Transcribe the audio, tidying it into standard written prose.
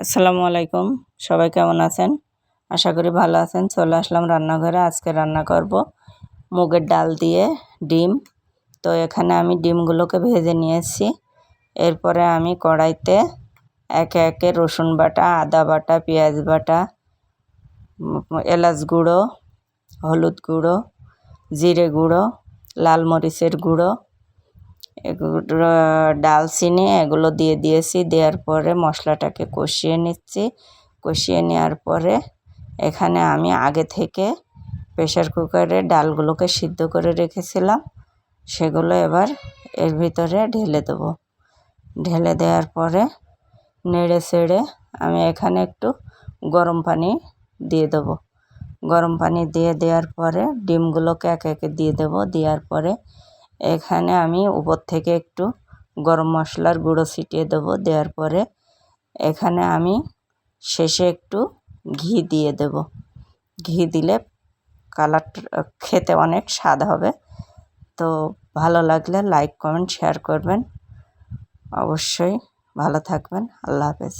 আসসালামু আলাইকুম, সবাই কেমন আছেন? আশা করি ভালো আছেন। চলে আসলাম রান্নাঘরে। আজকে রান্না করব মুগের ডাল দিয়ে ডিম। তো এখানে আমি ডিমগুলোকে ভেজে নিয়েছি। এরপরে আমি কড়াইতে একে একে রসুন বাটা, আদা বাটা, পেঁয়াজ বাটা, এলাচ গুঁড়ো, হলুদ গুঁড়ো, জিরে গুঁড়ো, লাল মরিচের গুঁড়ো, এগুলো ডালচিনি এগুলো দিয়ে দিয়েছি। দেওয়ার পরে মশলাটাকে কষিয়ে নিচ্ছি। কষিয়ে নেওয়ার পরে এখানে আমি আগে থেকে প্রেশার কুকারে ডালগুলোকে সিদ্ধ করে রেখেছিলাম, সেগুলো এবার এর ভিতরে ঢেলে দেবো। ঢেলে দেওয়ার পরে নেড়ে চেড়ে আমি এখানে একটু গরম পানি দিয়ে দেবো। গরম পানি দিয়ে দেওয়ার পরে ডিমগুলোকে একে একে দিয়ে দেবো। দেওয়ার পরে এখানে আমি উপর থেকে একটু গরম মশলার গুঁড়ো ছিটিয়ে দেবো। দেওয়ার পরে এখানে আমি শেষে একটু ঘি দিয়ে দেব। ঘি দিলে কালারটা খেতে অনেক স্বাদ হবে। তো ভালো লাগলে লাইক, কমেন্ট, শেয়ার করবেন। অবশ্যই ভালো থাকবেন। আল্লাহ হাফেজ।